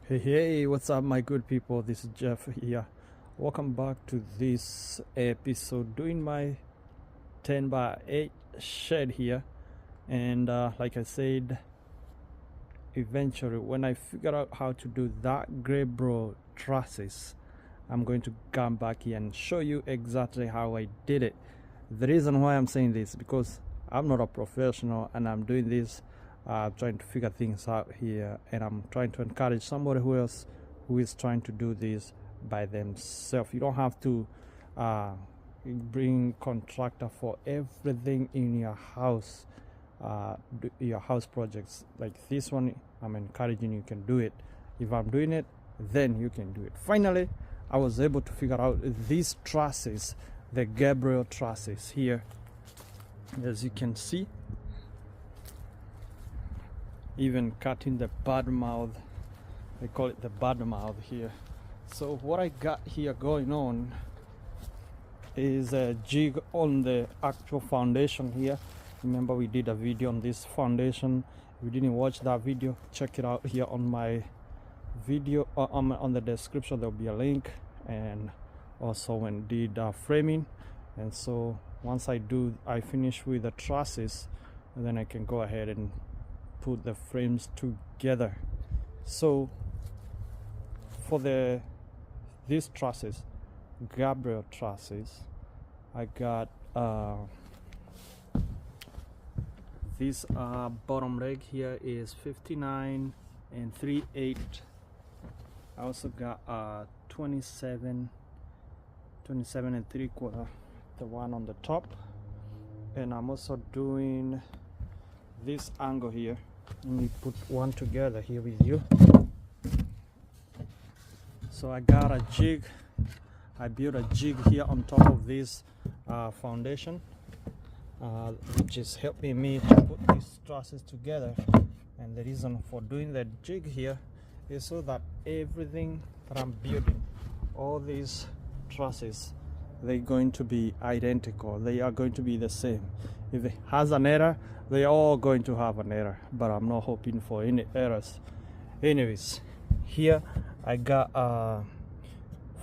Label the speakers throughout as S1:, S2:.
S1: Hey, what's up, my good people? This is Jeff here. Welcome back to this episode, doing my 10 by 8 shed here. And like I said, eventually, when I figure out how to do that Gambrel trusses, I'm going to come back here and show you exactly how I did it. The reason why I'm saying this, because I'm not a professional and I'm doing this trying to figure things out here, and I'm trying to encourage somebody who is trying to do this by themselves. You don't have to bring contractor for everything in your house, your house projects like this one. I'm encouraging you can do it. If I'm doing it, then you can do it. Finally, I was able to figure out these trusses, the Gambrel trusses here, as you can see. Even cutting the bud mouth, they call it the bud mouth here. So what I got here going on is a jig on the actual foundation here. Remember, we did a video on this foundation. If you didn't watch that video, check it out here on my video, on the description. There'll be a link, and also when did framing. And so once I finish with the trusses, and then I can go ahead and put the frames together. So for these trusses, Gambrel trusses, I got this bottom leg here is 59 3/8. I also got 27 3/4, the one on the top, and I'm also doing this angle here. Let me put one together here with you. So I got a jig. I built a jig here on top of this foundation, which is helping me to put these trusses together. And the reason for doing the jig here is so that everything that I'm building, all these trusses, they're going to be identical. They are going to be the same. If it has an error, they're all going to have an error, but I'm not hoping for any errors. Anyways, here I got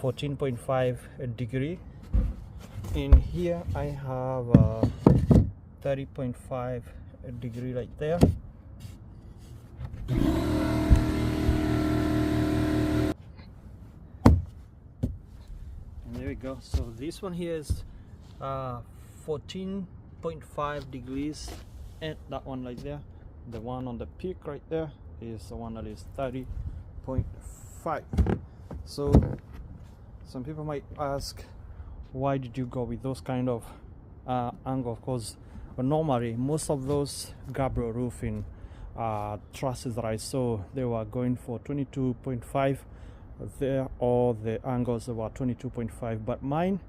S1: 14.5 degree. In here I have 30.5 degree right there. And there we go. So this one here is 14.5 degrees, and that one right there, the one on the peak right there, is the one that is 30.5. So some people might ask, why did you go with those kind of angle? Because normally most of those Gambrel roofing trusses that I saw, they were going for 22.5 there, or the angles were 22.5, but mine,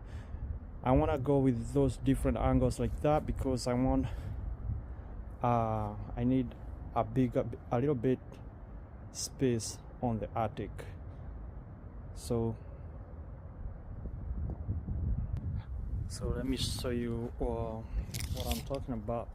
S1: I want to go with those different angles like that because I want I need a little bit space on the attic. So let me show you what I'm talking about.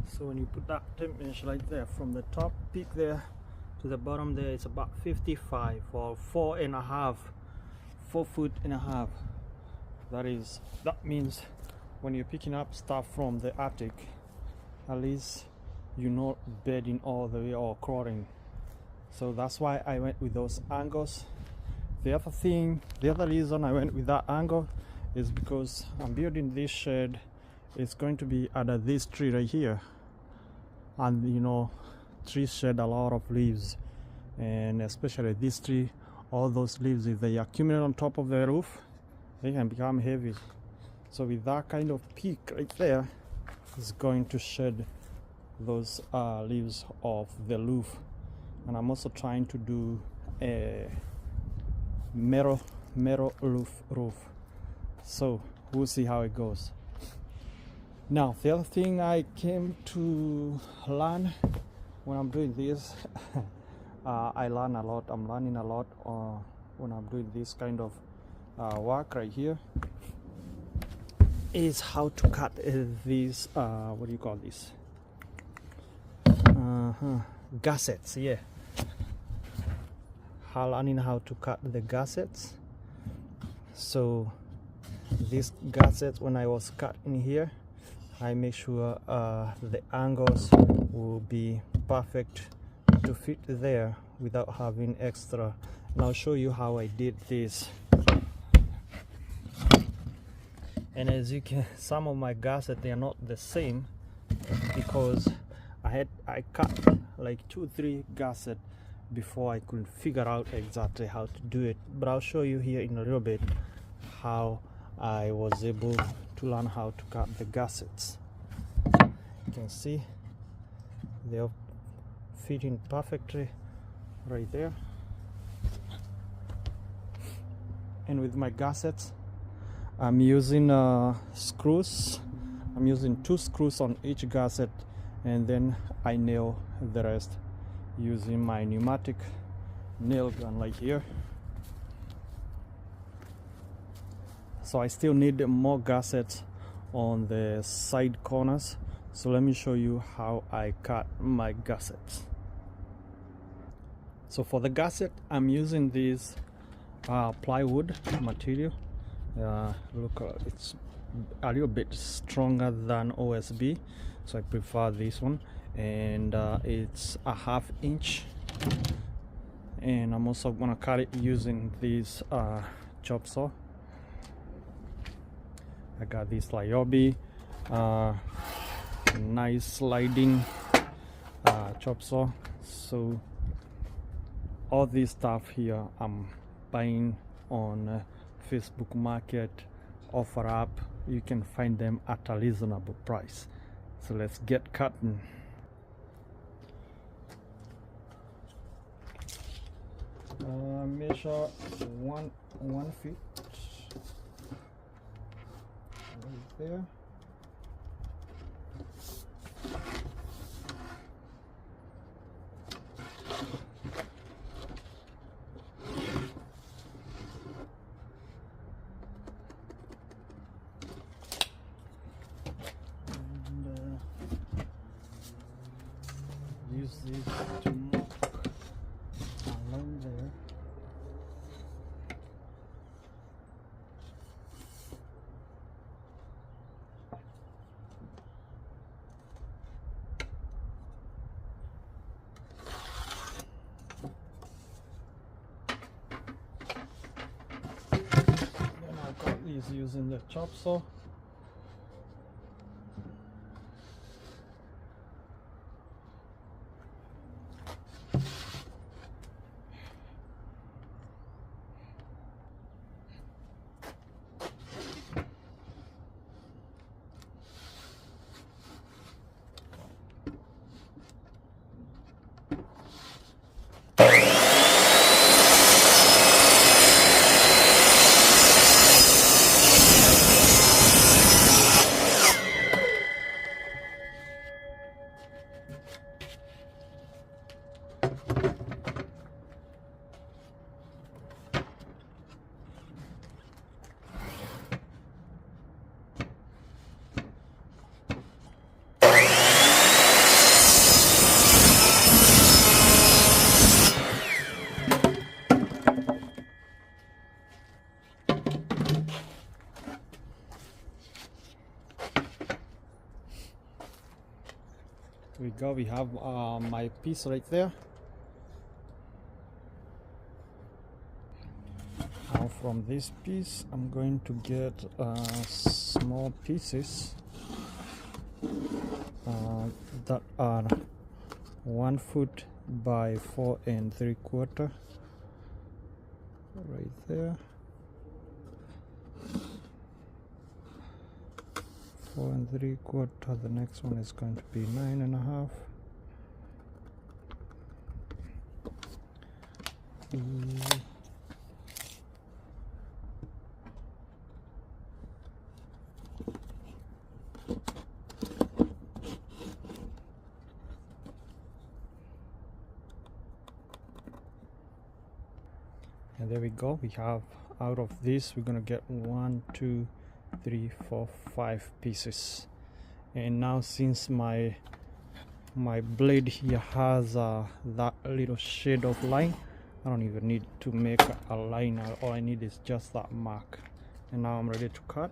S1: So when you put that tape measure right there, from the top peak there to the bottom there, it's about 55 or 4.5 foot and a half. That means when you're picking up stuff from the attic, at least you're not bedding all the way or crawling. So that's why I went with those angles. The other reason I went with that angle is because I'm building this shed. It's going to be under this tree right here, and you know, trees shed a lot of leaves, and especially this tree, all those leaves, if they accumulate on top of the roof, they can become heavy. So with that kind of peak right there, it's going to shed those leaves off the roof. And I'm also trying to do a metal roof. So we'll see how it goes. Now, the other thing I came to learn when I'm doing this, I learn a lot. I'm learning a lot when I'm doing this kind of work right here, is how to cut these what do you call this, gussets. Yeah, learning how to cut the gussets. So these gussets, when I was cutting here, I make sure the angles will be perfect to fit there without having extra. And I'll show you how I did this. And as you can, some of my gussets, they are not the same because I cut like 2-3 gussets before I could figure out exactly how to do it. But I'll show you here in a little bit how I was able to learn how to cut the gussets. You can see they're fitting perfectly right there. And with my gussets, I'm using screws. I'm using 2 screws on each gusset, and then I nail the rest using my pneumatic nail gun like here. So I still need more gussets on the side corners, so let me show you how I cut my gussets. So for the gusset, I'm using this plywood material. Look, it's a little bit stronger than OSB, so I prefer this one, and it's a 1/2 inch. And I'm also gonna cut it using this chop saw. I got this Lyobi nice sliding chop saw. So all this stuff here I'm buying on Facebook Market, offer up. You can find them at a reasonable price. So let's get cutting. Measure one feet right there. Use this to mark along there. Then I cut these using the chop saw. We go, we have my piece right there. Now from this piece I'm going to get small pieces that are 1 foot by 4 3/4 right there. 4 3/4. The next one is going to be 9 1/2. And there we go. We have, out of this, we're gonna get 1, 2, 3, 4, 5 pieces. And now, since my blade here has that little shade of line, I don't even need to make a line. All I need is just that mark. And now I'm ready to cut.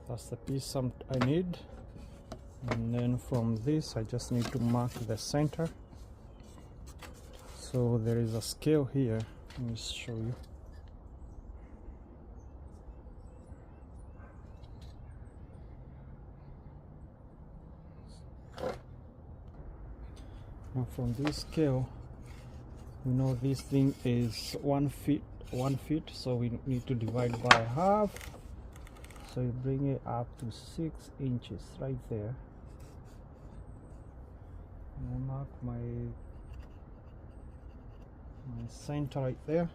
S1: That's the piece I need. And then from this I just need to mark the center. So there is a scale here. Let me show you. Now from this scale, we know this thing is 1 feet, so we need to divide by half. So you bring it up to 6 inches right there. And I mark my center right there.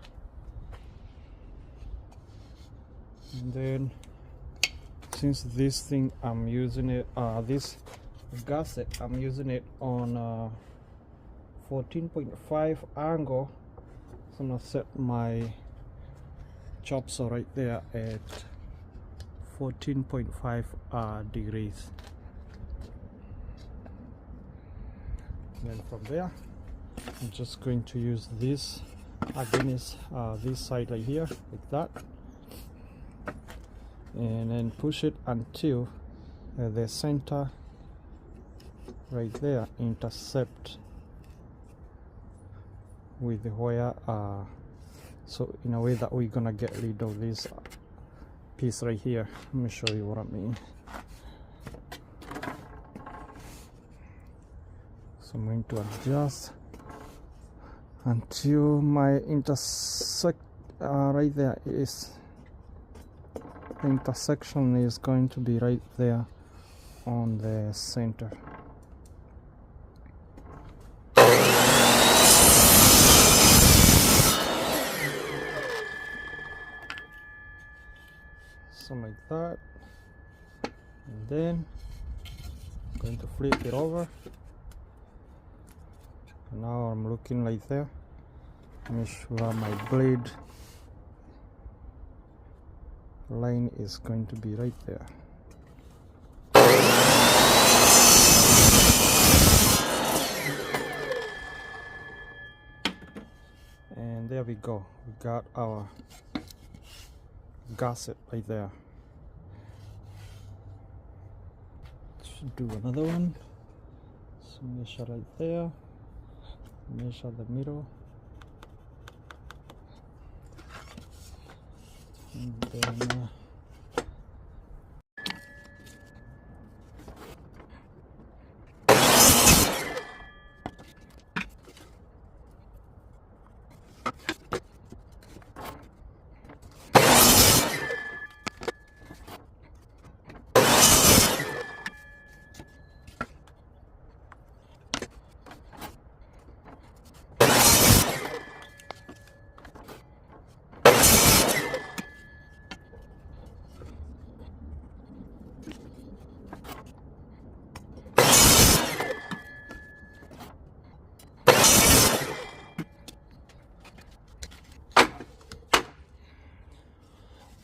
S1: And then, since this thing I'm using it, this gusset, I'm using it on 14.5 angle, so I'm gonna set my chop saw right there at 14.5 degrees. And then from there, I'm just going to use this against this side right here, like that, and then push it until the center right there intercept with where so in a way that we're gonna get rid of this piece right here. Let me show you what I mean. So I'm going to adjust until my intersect right there is, the intersection is going to be right there on the center. So like that, and then I'm going to flip it over. Now I'm looking right there. Make sure my blade line is going to be right there. And there we go. We got our gusset right there. Should do another one. So measure right there. Measure the middle. And then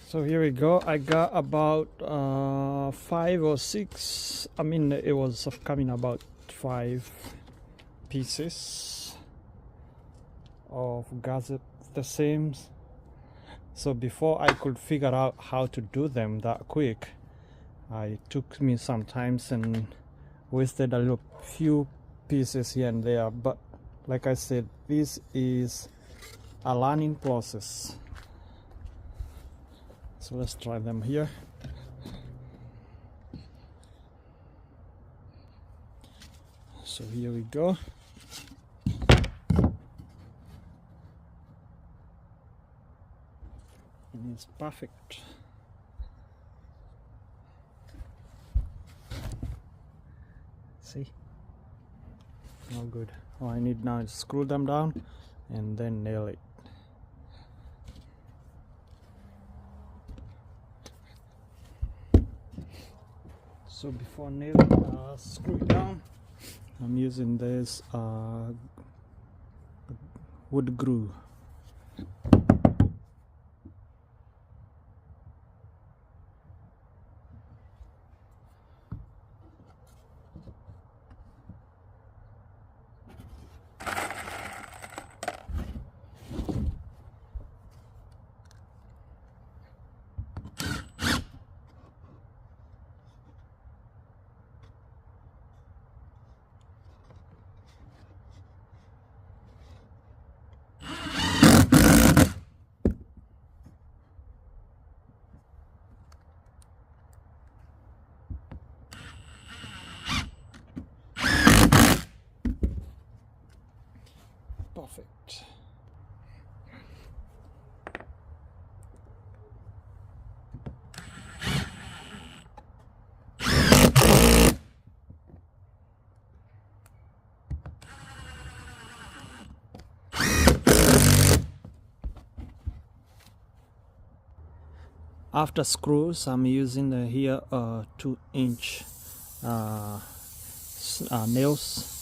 S1: so here we go. I got about 5 or 6, I mean it was coming about 5 pieces of gusset, the same. So before I could figure out how to do them that quick, it took me some time and wasted a little few pieces here and there. But like I said, this is a learning process. So let's try them here. So here we go. And it's perfect. See? No good. All I need now is screw them down and then nail it. So before nailing, screw it down, I'm using this wood glue. Perfect. After screws, I'm using the here 2-inch nails.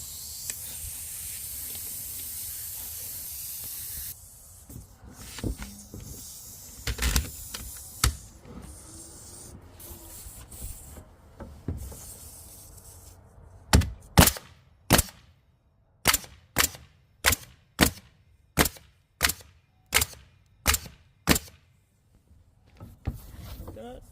S1: That.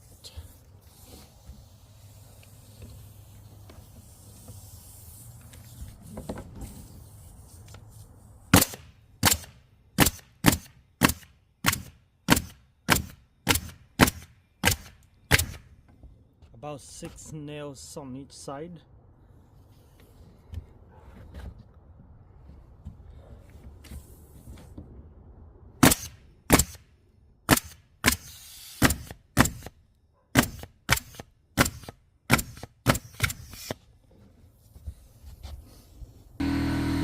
S1: About 6 nails on each side.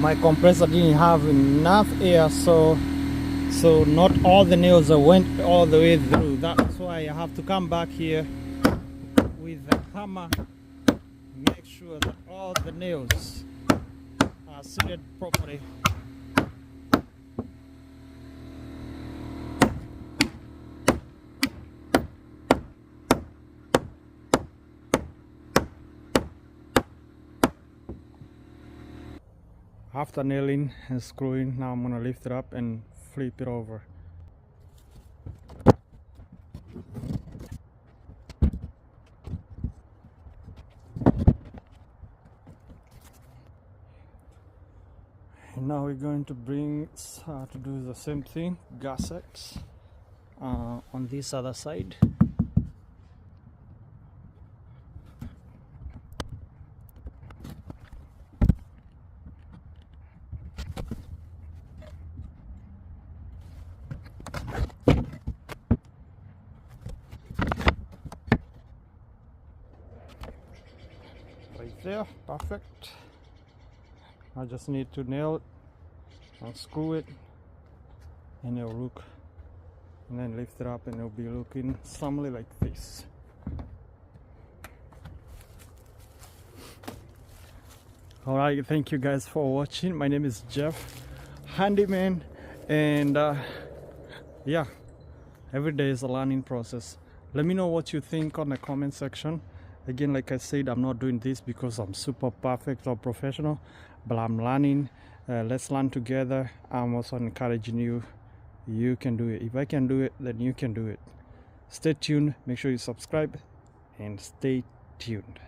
S1: My compressor didn't have enough air, so not all the nails went all the way through. That's why I have to come back here with the hammer, make sure that all the nails are seated properly. After nailing and screwing, now I'm going to lift it up and flip it over. And now we're going to to do the same thing, gussets on this other side. Right there, perfect. I just need to nail it and screw it, and it'll look, and then lift it up and it'll be looking something like this. Alright, thank you guys for watching. My name is Jeff, Handyman, and yeah, every day is a learning process. Let me know what you think on the comment section. Again, like I said, I'm not doing this because I'm super perfect or professional, but I'm learning. Let's learn together. I'm also encouraging you. You can do it. If I can do it, then you can do it. Stay tuned. Make sure you subscribe and stay tuned.